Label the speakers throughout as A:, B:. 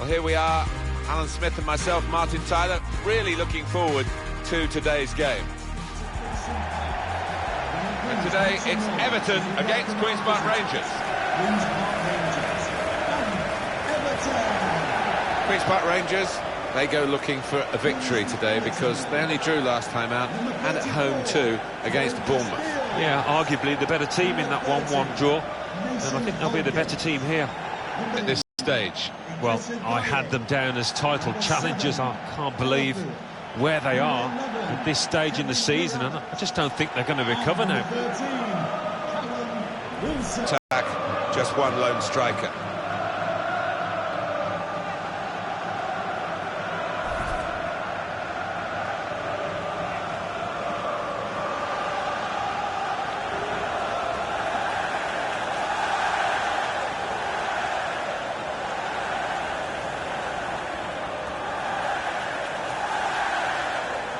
A: Well, here we are, Alan Smith and myself, Martin Tyler, really looking forward to today's game. And today it's Everton against Queen's Park Rangers. Queen's Park Rangers, they go looking for a victory today because they only drew last time out, and at home too against Bournemouth.
B: Yeah, arguably the better team in that 1-1 draw, and I think they'll be the better team here.
A: At this stage.
B: Well, I had them down as title challengers. I can't believe where they are at this stage in the season, and I just don't think they're going to recover now.
A: Attack, just one lone striker.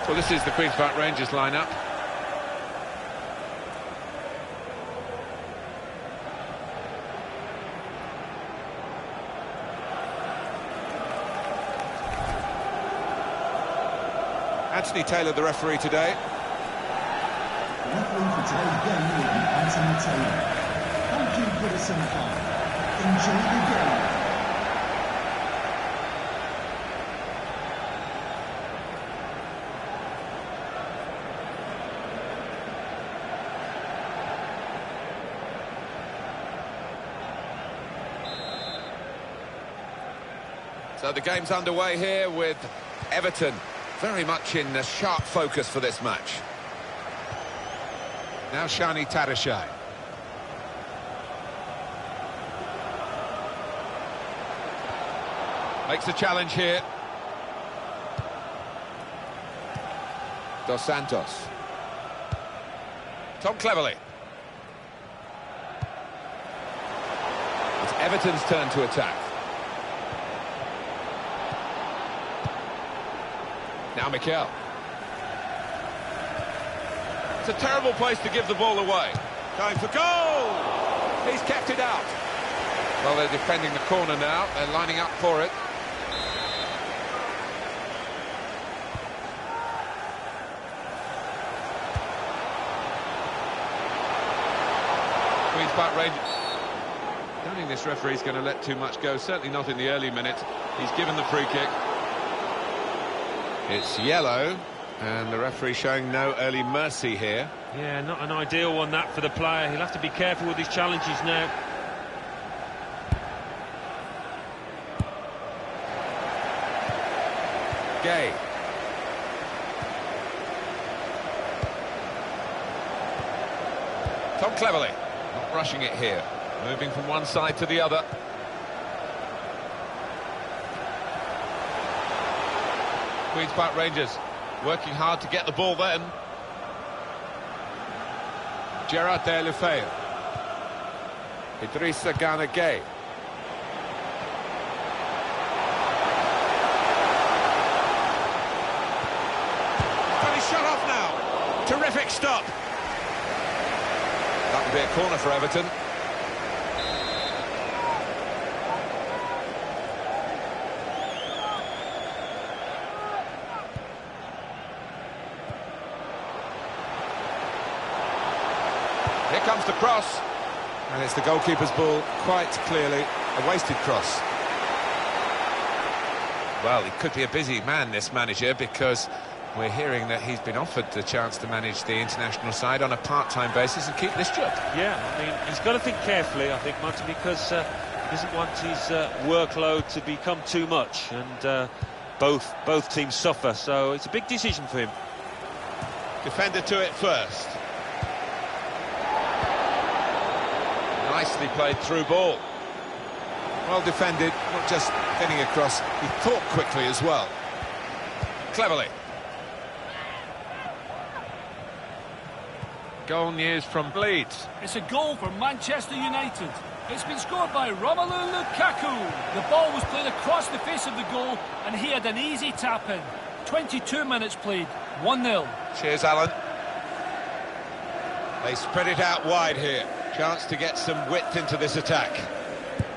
A: Well, this is the Queen's Park Rangers lineup. Anthony Taylor, the referee today.
C: The referee for today's game will be Anthony Taylor. Thank you, Goodison Park. Enjoy the game.
A: So the game's underway here with Everton very much in sharp focus for this match. Now Shani Tadashai. Makes a challenge here. Dos Santos. Tom Cleverley. It's Everton's turn to attack. Now Mikel. It's a terrible place to give the ball away. Going for goal! He's kept it out. Well, they're defending the corner now. They're lining up for it. Queen's Park Rangers. I don't think this referee's going to let too much go. Certainly not in the early minutes. He's given the free kick. It's yellow, and the referee showing no early mercy here.
B: Yeah, not an ideal one, that, for the player. He'll have to be careful with his challenges now.
A: Gay. Tom Cleverley, not rushing it here. Moving from one side to the other. Queen's Park Rangers working hard to get the ball then. Gerard Deulofeu. Idrissa Gana Gueye. Got his shot off now. Terrific stop. That would be a corner for Everton. Here comes the cross, and it's the goalkeeper's ball, quite clearly a wasted cross. Well, he could be a busy man, this manager, because we're hearing that he's been offered the chance to manage the international side on a part-time basis and keep this job.
B: Yeah, I mean, he's got to think carefully, I think, Martin, because he doesn't want his workload to become too much, and both teams suffer, so it's a big decision for him.
A: Defender to it first. Nicely played through ball. Well defended, not just getting across, he thought quickly as well. Cleverly. Goal news from Leeds.
D: It's a goal for Manchester United. It's been scored by Romelu Lukaku. The ball was played across the face of the goal and he had an easy tap in. 22 minutes played, 1-0.
A: Cheers, Alan. They spread it out wide here. Chance to get some width into this attack.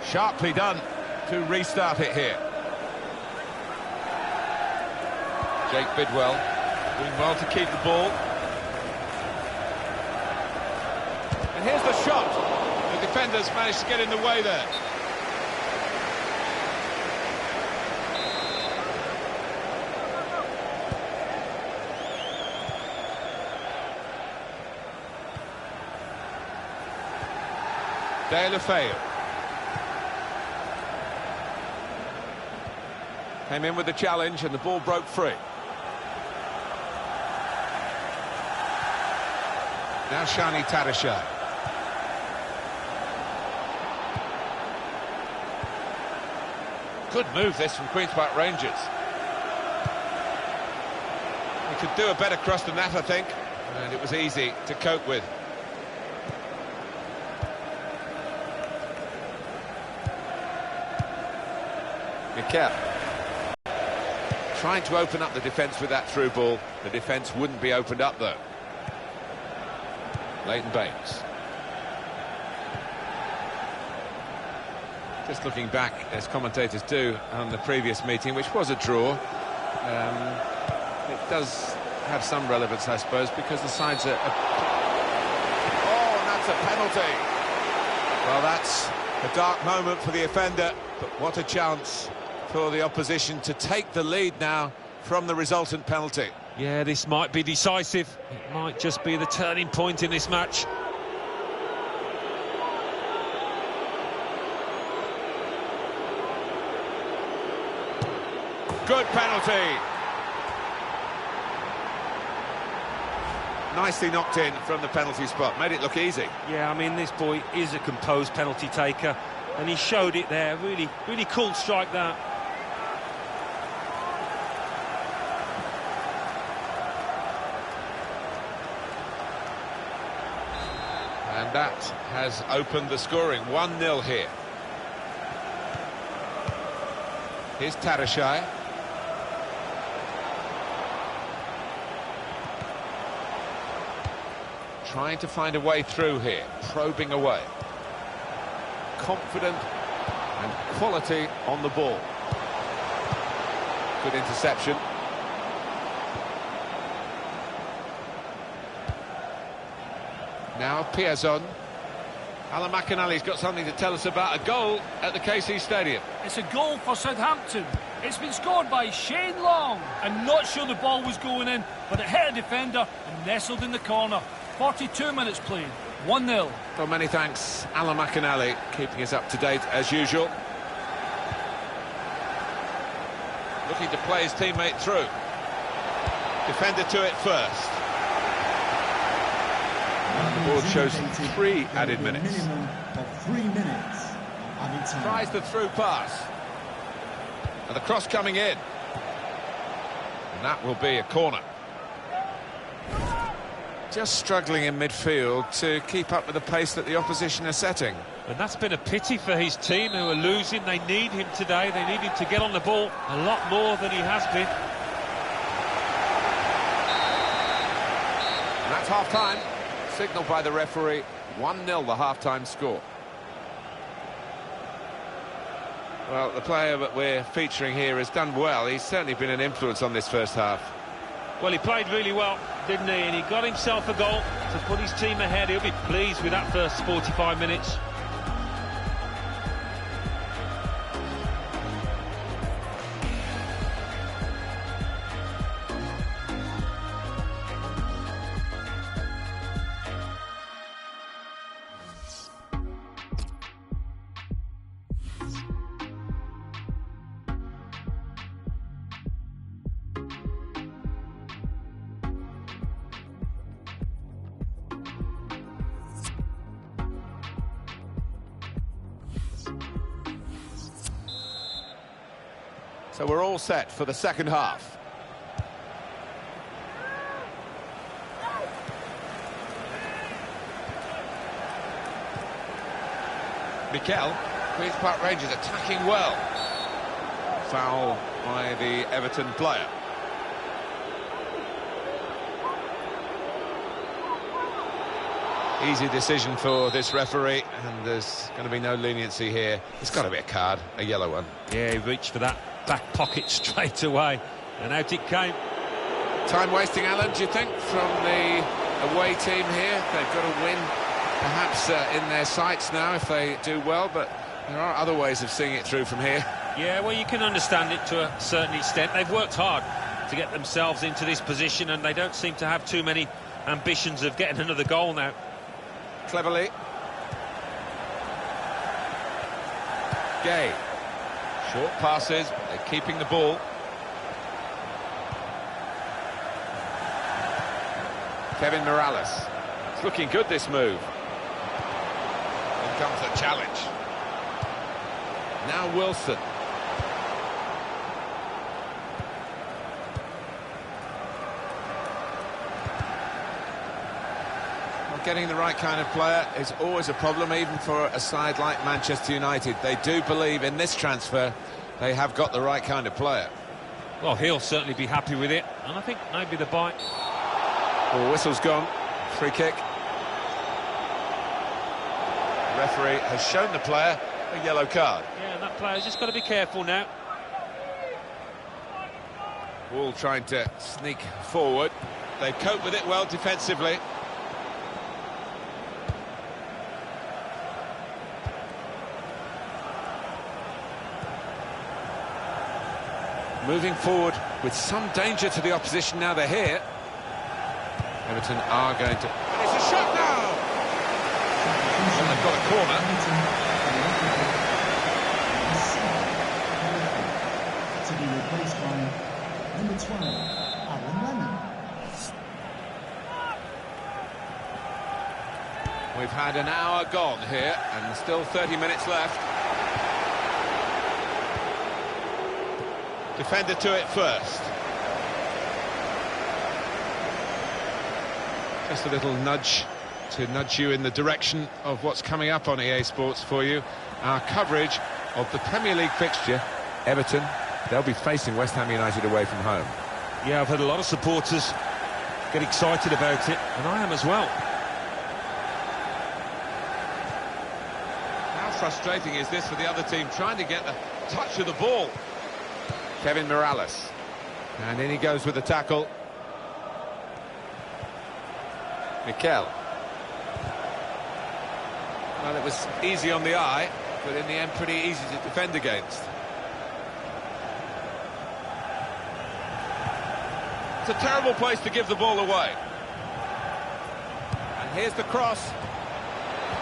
A: Sharply done to restart it here. Jake Bidwell doing well to keep the ball. And here's the shot. The defenders managed to get in the way there. De La Feu came in with the challenge and the ball broke free. Now Shani Tadashai. Good move this from Queen's Park Rangers. He could do a better cross than that, I think, and it was easy to cope with. Mikel trying to open up the defence with that through ball. The defence wouldn't be opened up though. Leighton Baines. Just looking back, as commentators do, on the previous meeting, which was a draw. It does have some relevance, I suppose, because the sides are... Oh, and that's a penalty. Well, that's a dark moment for the offender, but what a chance for the opposition to take the lead now from the resultant penalty.
B: Yeah, this might be decisive. It might just be the turning point in this match.
A: Good penalty. Nicely knocked in from the penalty spot. Made it look easy.
B: Yeah, I mean, this boy is a composed penalty taker, and he showed it there. Really, really cool strike that.
A: And that has opened the scoring. 1-0 here. Here's Tadashai. Trying to find a way through here, probing away. Confident and quality on the ball. Good interception. Now Piazon. Alan McInally's got something to tell us about a goal at the KC Stadium.
D: It's a goal for Southampton. It's been scored by Shane Long. I'm not sure the ball was going in, but it hit a defender and nestled in the corner. 42 minutes played, 1-0.
A: Well, many thanks, Alan McInally, keeping us up to date as usual. Looking to play his teammate through. Defender to it first. The board shows 3 added minutes.
C: Minimum of 3 minutes added time.
A: Tries the through pass. And the cross coming in. And that will be a corner. Just struggling in midfield to keep up with the pace that the opposition are setting.
B: And that's been a pity for his team, who are losing. They need him today. They need him to get on the ball a lot more than he has been.
A: And that's half-time. Signalled by the referee. 1-0 the half-time score. Well, the player that we're featuring here has done well. He's certainly been an influence on this first half.
B: Well, he played really well, didn't he? And he got himself a goal to put his team ahead. He'll be pleased with that first 45 minutes.
A: So we're all set for the second half. Mikel, Queen's Park Rangers attacking well. Foul by the Everton player. Easy decision for this referee, and there's going to be no leniency here. It's got to be a card, a yellow one.
B: Yeah, he reached for that back pocket straight away, and out it came.
A: Time wasting, Alan, do you think, from the away team here? They've got to win, perhaps in their sights now if they do well, but there are other ways of seeing it through from here.
B: Yeah, well, you can understand it to a certain extent. They've worked hard to get themselves into this position, and they don't seem to have too many ambitions of getting another goal now.
A: Cleverly. Gay. Short passes, but they're keeping the ball. Kevin Morales. It's looking good, this move. In comes the challenge. Now Wilson. Well, getting the right kind of player is always a problem, even for a side like Manchester United. They do believe in this transfer they have got the right kind of player.
B: Well, he'll certainly be happy with it, and I think maybe the bite...
A: Oh, whistle's gone. Free kick. The referee has shown the player a yellow card.
B: Yeah, and that player's just got to be careful now.
A: All trying to sneak forward. They cope with it well defensively. Moving forward with some danger to the opposition now they're here. Everton are going to... And it's a shot now! And they've got a corner.
C: To be replaced by number 12, Alan Lennon.
A: We've had an hour gone here, and still 30 minutes left. Defender to it first. Just a little nudge to nudge you in the direction of what's coming up on EA Sports for you. Our coverage of the Premier League fixture. Everton, they'll be facing West Ham United away from home.
B: Yeah, I've had a lot of supporters get excited about it, and I am as well.
A: How frustrating is this for the other team, trying to get a touch of the ball? Kevin Morales. And in he goes with the tackle. Mikel. Well, it was easy on the eye, but in the end pretty easy to defend against. It's a terrible place to give the ball away. And here's the cross.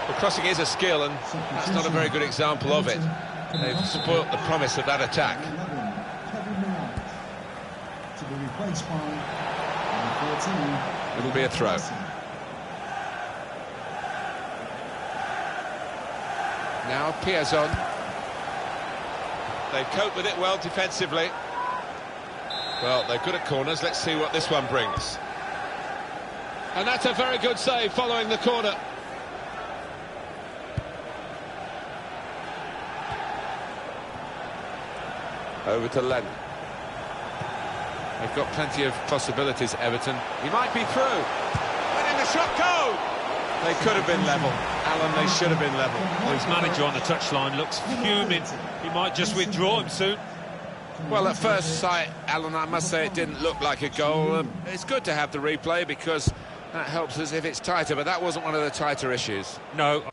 A: Well, crossing is a skill, and that's not a very good example of it. They've spoilt the promise of that attack.
C: To be replaced by number 14.
A: It'll be a throw. Now Piazon. They cope with it well defensively. Well, they're good at corners. Let's see what this one brings. And that's a very good save following the corner. Over to Lennon. They've got plenty of possibilities, Everton. He might be through. And in the shot go! They could have been level. Alan, they should have been level.
B: Well, his manager on the touchline looks fuming. He might just withdraw him soon.
A: Well, at first sight, Alan, I must say it didn't look like a goal. It's good to have the replay because that helps us if it's tighter, but that wasn't one of the tighter issues.
B: No.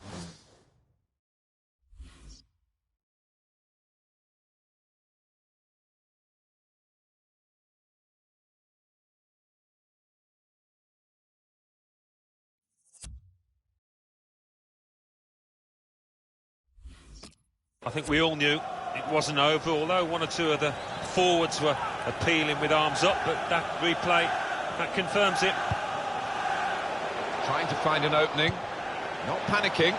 B: I think we all knew it wasn't over, although one or two of the forwards were appealing with arms up, but that replay, that confirms it.
A: Trying to find an opening, not panicking.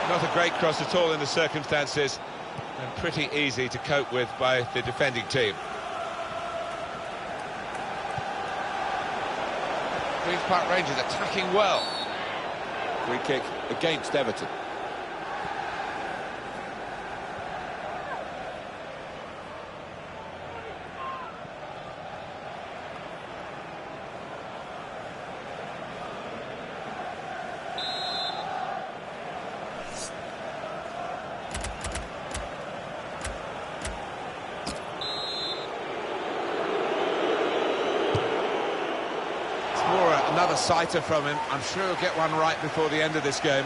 A: Not a great cross at all in the circumstances, and pretty easy to cope with by the defending team. Queen's Park Rangers attacking well. Free kick against Everton. another sighter from him. I'm sure he'll get one right before the end of this game.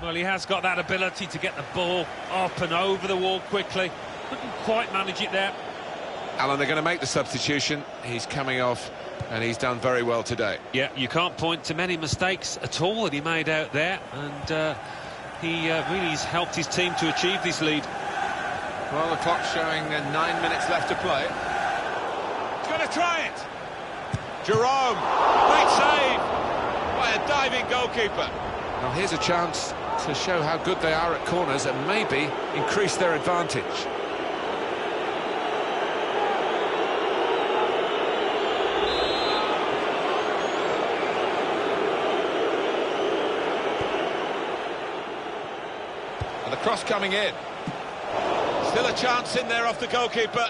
B: Well, he has got that ability to get the ball up and over the wall quickly. Couldn't quite manage it there.
A: Alan, they're going to make the substitution. He's coming off, and he's done very well today.
B: Yeah, you can't point to many mistakes at all that he made out there, and he really has helped his team to achieve this lead.
A: Well, the clock's showing 9 minutes left to play. He's going to try it. Jerome, great save by a diving goalkeeper. Now here's a chance to show how good they are at corners and maybe increase their advantage. And the cross coming in. Still a chance in there off the goalkeeper.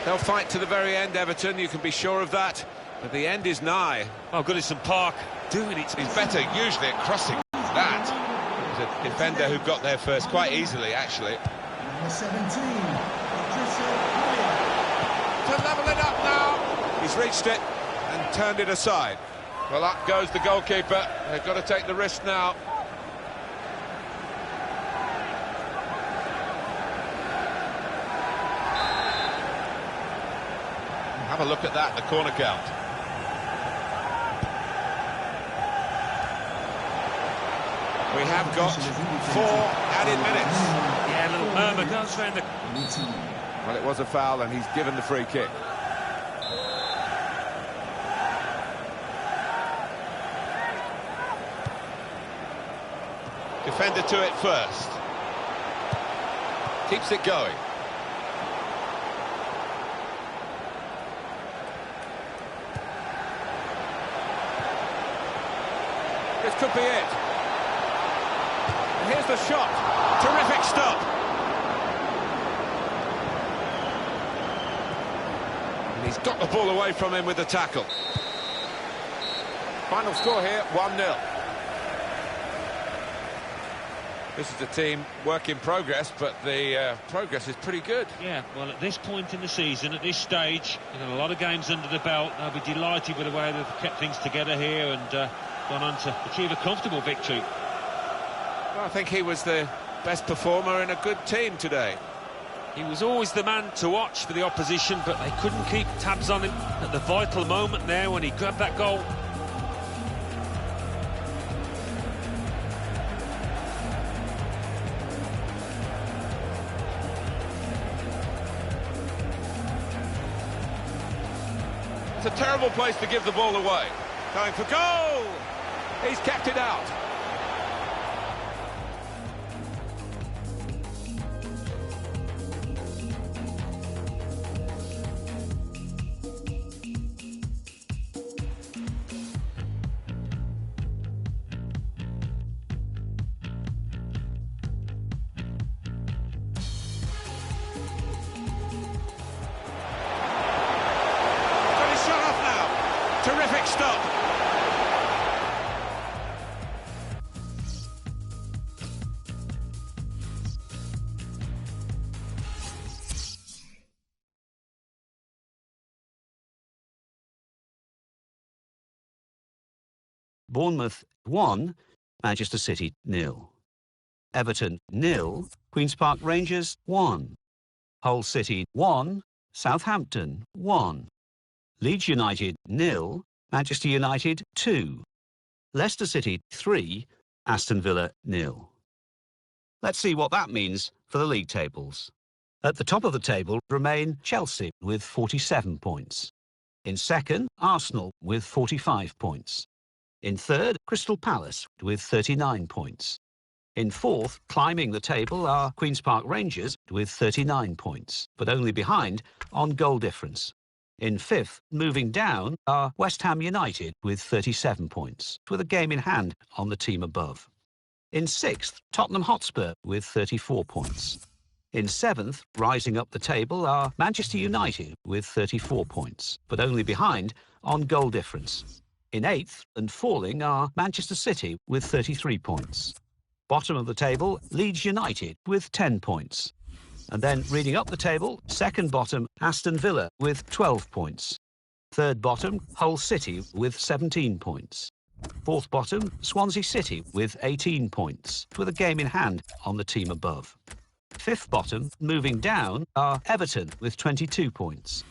A: They'll fight to the very end, Everton, you can be sure of that. But the end is nigh.
B: Oh, Goodison Park doing it.
A: He's better usually at crossing that. There's a defender who got there first quite easily, actually.
C: Number 17,
A: To level it up now. He's reached it and turned it aside. Well, up goes the goalkeeper. They've got to take the risk now. Have a look at that, the corner count. We have got 4 added minutes.
B: Yeah, a little murmur goes around the...
A: Well, it was a foul and he's given the free kick. Defender to it first. Keeps it going. This could be it. And here's the shot. Terrific stop. And he's got the ball away from him with the tackle. Final score here, 1-0. This is a team work in progress, but the progress is pretty good.
B: Yeah, well, at this point in the season, at this stage, they've got a lot of games under the belt. They'll be delighted with the way they've kept things together here and gone on to achieve a comfortable victory.
A: Well, I think he was the best performer in a good team today.
B: He was always the man to watch for the opposition, but they couldn't keep tabs on him at the vital moment there when he grabbed that goal.
A: It's a terrible place to give the ball away. Going for goal! He's kept it out. Got his shot off now. Terrific stop.
E: Bournemouth 1, Manchester City 0. Everton 0, Queen's Park Rangers 1. Hull City 1, Southampton 1. Leeds United 0, Manchester United 2. Leicester City 3, Aston Villa 0. Let's see what that means for the league tables. At the top of the table remain Chelsea with 47 points. In second, Arsenal with 45 points. In third, Crystal Palace with 39 points. In fourth, climbing the table, are Queen's Park Rangers with 39 points, but only behind on goal difference. In fifth, moving down, are West Ham United with 37 points, with a game in hand on the team above. In sixth, Tottenham Hotspur with 34 points. In seventh, rising up the table, are Manchester United with 34 points, but only behind on goal difference. In eighth and falling are Manchester City with 33 points. Bottom of the table, Leeds United with 10 points. And then reading up the table, second bottom, Aston Villa with 12 points. Third bottom, Hull City with 17 points. Fourth bottom, Swansea City with 18 points, with a game in hand on the team above. Fifth bottom, moving down, are Everton with 22 points.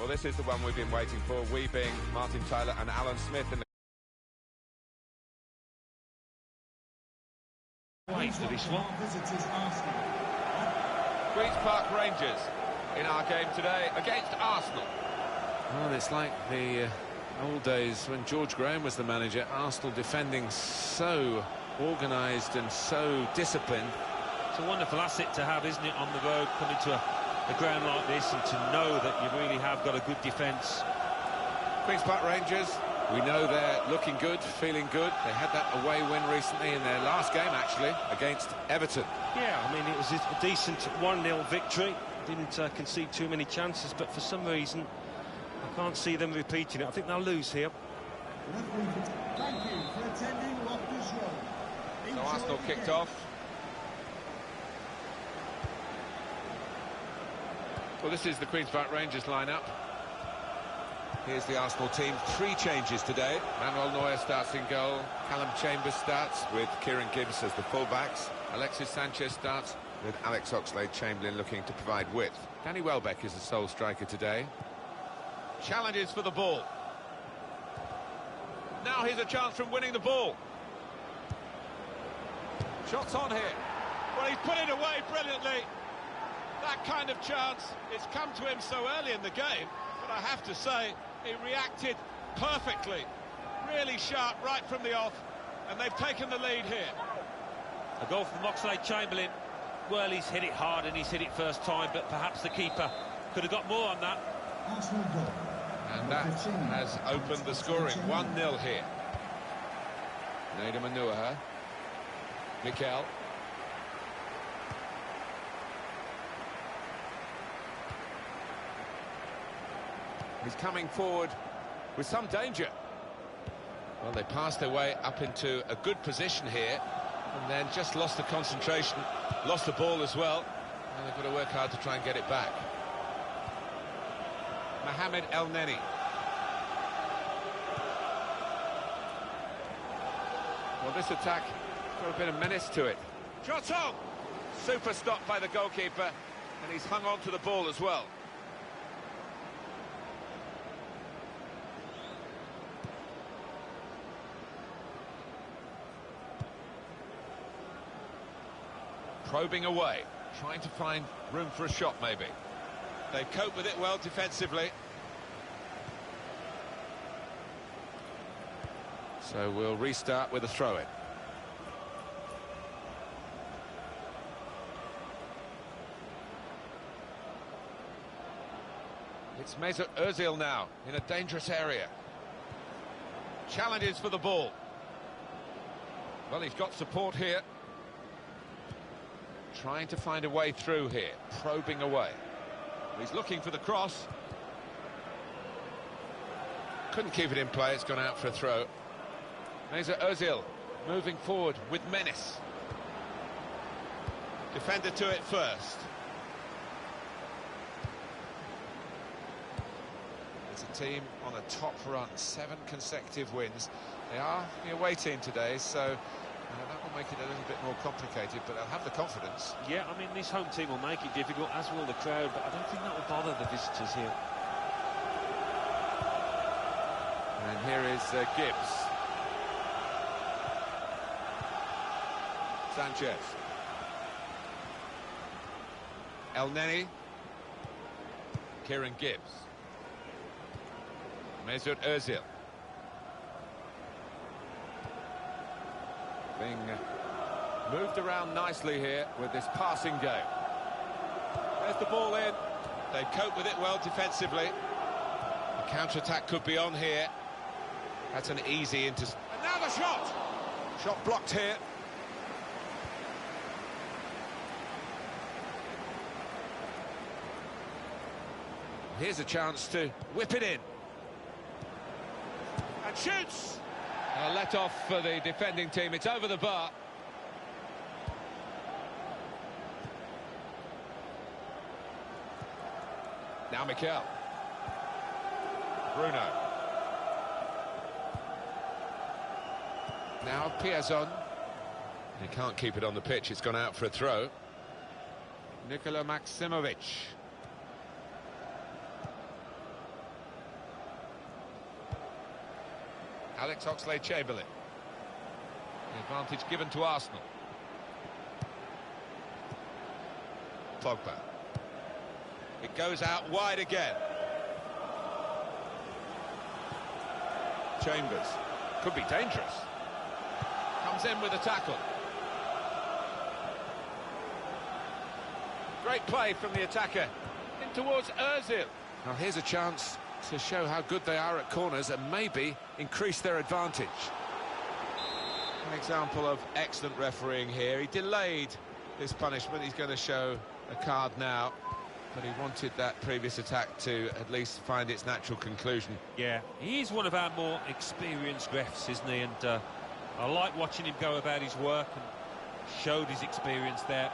A: Well, this is the one we've been waiting for, we being Martin Tyler and Alan Smith in the
B: Ways to this one.
C: Visitors Arsenal.
A: Queen's Park Rangers in our game today against Arsenal. Well, it's like the old days when George Graham was the manager. Arsenal defending so organised and so disciplined.
B: It's a wonderful asset to have, isn't it, on the road, coming to a ground like this, and to know that you really have got a good defence.
A: Queen's Park Rangers, we know they're looking good, feeling good. They had that away win recently in their last game, actually, against Everton.
B: Yeah, I mean, it was a decent 1-0 victory. Didn't concede too many chances, but for some reason, I can't see them repeating it. I think they'll lose here.
C: Thank you for attending Loftus Road.
A: So Arsenal kicked off. Well, this is the Queen's Park Rangers lineup. Here's the Arsenal team. 3 changes today. Manuel Neuer starts in goal. Callum Chambers starts with Kieran Gibbs as the fullbacks. Alexis Sanchez starts with Alex Oxlade-Chamberlain looking to provide width. Danny Welbeck is the sole striker today. Challenges for the ball. Now here's a chance from winning the ball. Shots on here. Well, he's put it away brilliantly. That kind of chance, it's come to him so early in the game, but I have to say, he reacted perfectly. Really sharp right from the off, and they've taken the lead here.
B: A goal from Oxlade-Chamberlain. Well, he's hit it hard and he's hit it first time, but perhaps the keeper could have got more on that.
C: Arsenal goal.
A: And that has opened the scoring. 1-0 here. Nader Manuha. Mikel. He's coming forward with some danger. Well, they passed their way up into a good position here, and then just lost the concentration, lost the ball as well, and they've got to work hard to try and get it back. Mohamed El Neni. Well, this attack got a bit of menace to it. Shot on! Super stop by the goalkeeper, and he's hung on to the ball as well. Probing away, trying to find room for a shot maybe. They cope with it well defensively. So we'll restart with a throw-in. It's Mesut Ozil now in a dangerous area. Challenges for the ball. Well, he's got support here. Trying to find a way through here, probing away. He's looking for the cross. Couldn't keep it in play, it's gone out for a throw. Mesut Ozil moving forward with menace. Defender to it first. It's a team on a top run, 7 consecutive wins. They are the away team today, so that will make it a little bit more complicated, but they'll have the confidence.
B: Yeah, I mean, this home team will make it difficult, as will the crowd, but I don't think that will bother the visitors here.
A: And here is Gibbs. Sanchez. El Neni. Kieran Gibbs. Mesut Ozil. Being moved around nicely here with this passing game. There's the ball in. They cope with it well defensively. The counter-attack could be on here. That's an easy And now the shot! Shot blocked here. Here's a chance to whip it in. And shoots! Let off for the defending team. It's over the bar. Now Mikel. Bruno. Now Piazon. He can't keep it on the pitch. It's gone out for a throw. Nikola Maximovic. Alex Oxlade-Chamberlain. The advantage given to Arsenal. Pogba. It goes out wide again. Chambers. Could be dangerous. Comes in with a tackle. Great play from the attacker. In towards Ozil. Now here's a chance to show how good they are at corners and maybe increase their advantage. An example of excellent refereeing here. He delayed this punishment. He's going to show a card now, but he wanted that previous attack to at least find its natural conclusion.
B: Yeah, he's one of our more experienced refs, isn't he? And I like watching him go about his work and showed his experience there.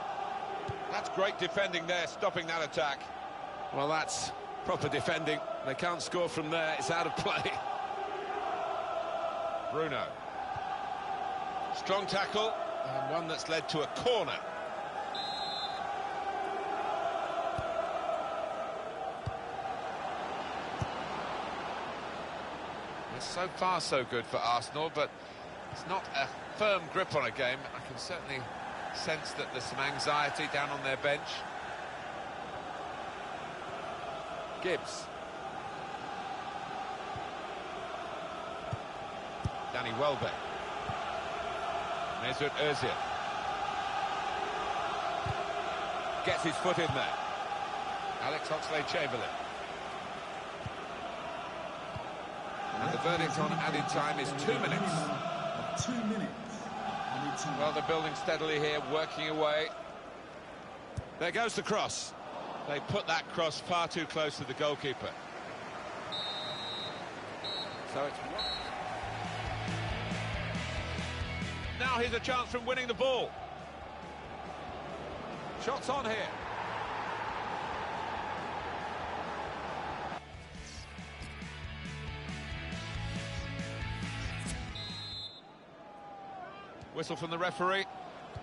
A: That's great defending there, stopping that attack. Well, that's proper defending. They can't score from there. It's out of play. Bruno. Strong tackle, and one that's led to a corner. It's so far so good for Arsenal, but it's not a firm grip on a game. I can certainly sense that there's some anxiety down on their bench. Gibbs. Danny Welbeck. Mesut Ozil. Gets his foot in there. Alex Oxlade-Chamberlain. And the verdict on added time is 2 minutes.
C: 2 minutes. Added time.
A: Well, they're building steadily here, working away. There goes the cross. They put that cross far too close to the goalkeeper. So it's... Now here's a chance from winning the ball. Shots on here. Whistle from the referee,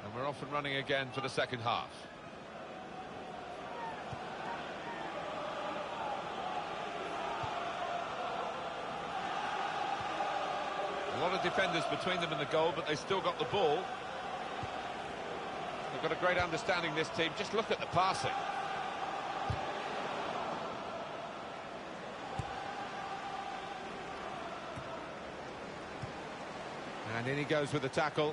A: and we're off and running again for the second half. A lot of defenders between them and the goal, but they still got the ball. They've got a great understanding, this team. Just look at the passing. And in he goes with the tackle.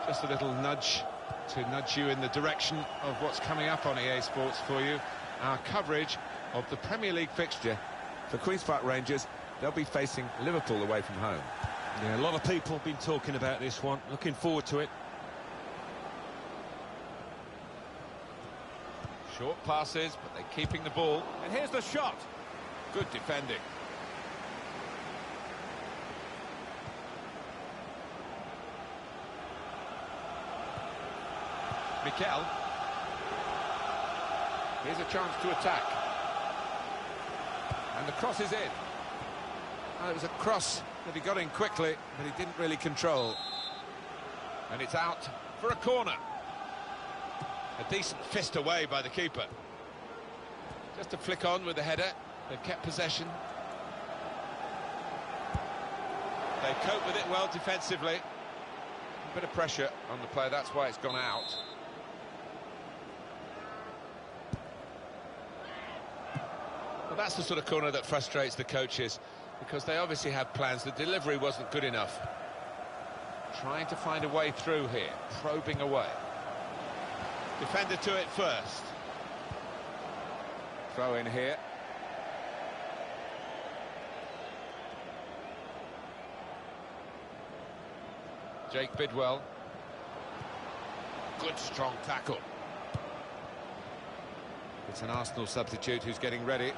A: Just a little nudge to nudge you in the direction of what's coming up on EA Sports for you. Our coverage of the Premier League fixture for Queen's Park Rangers. They'll be facing Liverpool away from home.
B: Yeah, a lot of people have been talking about this one. Looking forward to it.
A: Short passes, but they're keeping the ball. And here's the shot. Good defending. Mikel. Here's a chance to attack. And the cross is in. Well, it was a cross that he got in quickly, but he didn't really control. And it's out for a corner. A decent fist away by the keeper. Just a flick on with the header. They've kept possession. They cope with it well defensively. A bit of pressure on the play, that's why it's gone out. Well, that's the sort of corner that frustrates the coaches, because they obviously had plans. The delivery wasn't good enough. Trying to find a way through here, probing away. Defender to it first. Throw in here. Jake Bidwell. Good strong tackle. It's an Arsenal substitute who's getting ready.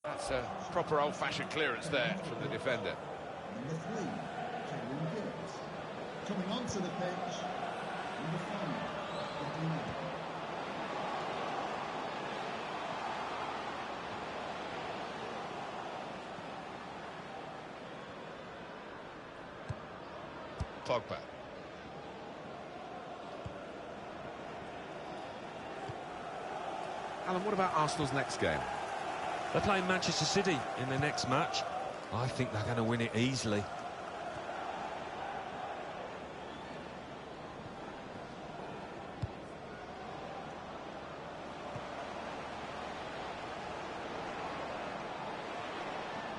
A: That's a proper old-fashioned clearance there from the defender.
C: Number 3, Kevin Gibbs. Coming onto the pitch, number 5, Bruno.
A: Pogba. Alan, what about Arsenal's next game?
B: They're playing Manchester City in their next match. I think they're going to win it easily.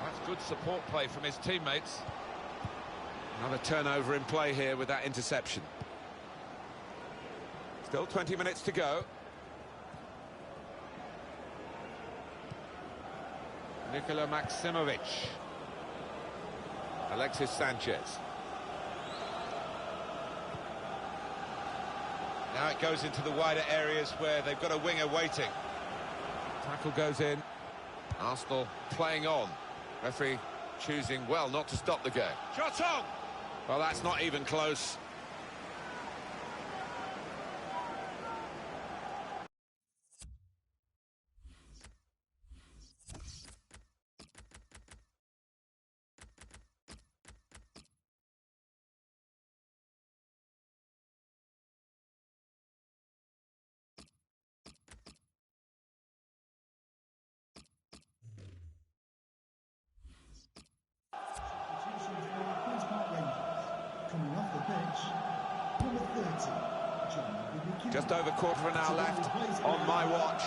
A: That's good support play from his teammates. Another turnover in play here with that interception. Still 20 minutes to go. Nikola Maximovic. Alexis Sanchez. Now it goes into the wider areas where they've got a winger waiting. Tackle goes in. Arsenal playing on. Referee choosing well not to stop the game. Shot on! Well, that's not even close.
C: Coming off the bench, number 30, John.
A: Just over quarter of an hour left on my watch.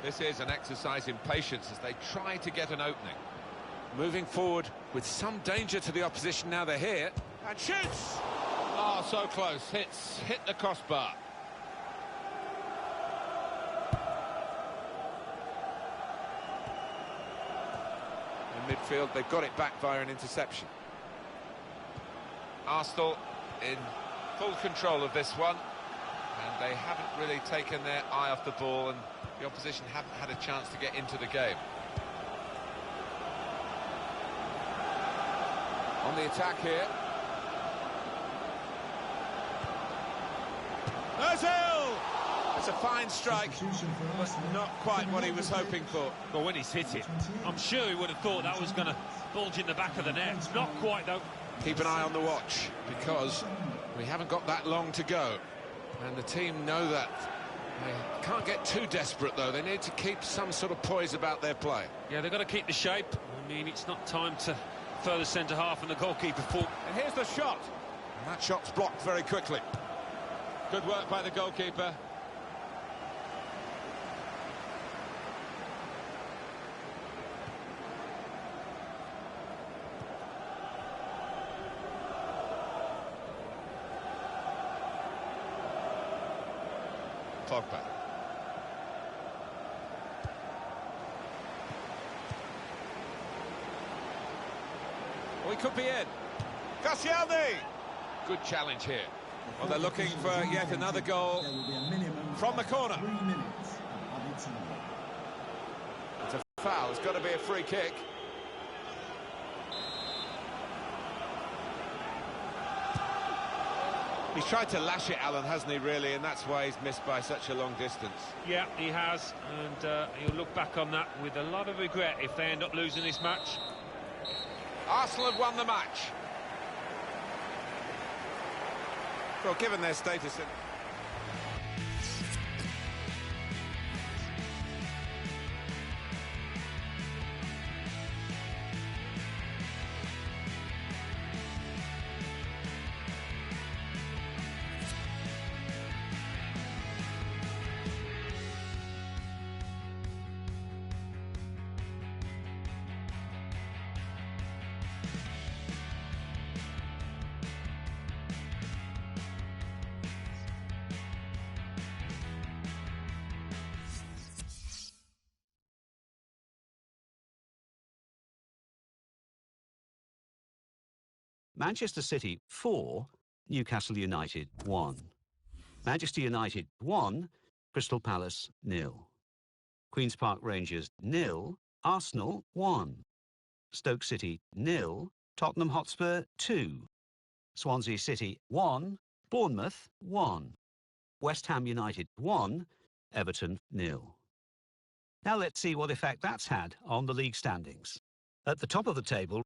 A: This is an exercise in patience as they try to get an opening. Moving forward with some danger to the opposition now they're here. And shoots! Oh, so close. Hit the crossbar. Midfield, they've got it back via an interception. Arsenal in full control of this one, and they haven't really taken their eye off the ball, and the opposition haven't had a chance to get into the game. On the attack here. Ozil! It's a fine strike, but not quite what he was hoping for.
B: Well, when he's hit it, I'm sure he would have thought that was going to bulge in the back of the net. Not quite, though.
A: Keep an eye on the watch, because we haven't got that long to go. And the team know that. They can't get too desperate, though. They need to keep some sort of poise about their play.
B: Yeah, they've got to keep the shape. I mean, it's not time to further centre-half and the goalkeeper fall.
A: And here's the shot. And that shot's blocked very quickly. Good work by the goalkeeper. Pogba. Oh, he could be in. Koscielny! Good challenge here. Well, they're looking for yet another goal from the corner.
C: 3 minutes of added time.
A: It's a foul. It's got to be a free kick. He's tried to lash it, Alan, hasn't he, really? And that's why he's missed by such a long distance.
B: Yeah, he has, and he'll look back on that with a lot of regret if they end up losing this match.
A: Arsenal have won the match. Well, given their status in...
E: Manchester City 4, Newcastle United 1. Manchester United 1, Crystal Palace 0. Queen's Park Rangers 0, Arsenal 1. Stoke City 0, Tottenham Hotspur 2. Swansea City 1, Bournemouth 1. West Ham United 1, Everton 0. Now let's see what effect that's had on the league standings. At the top of the table,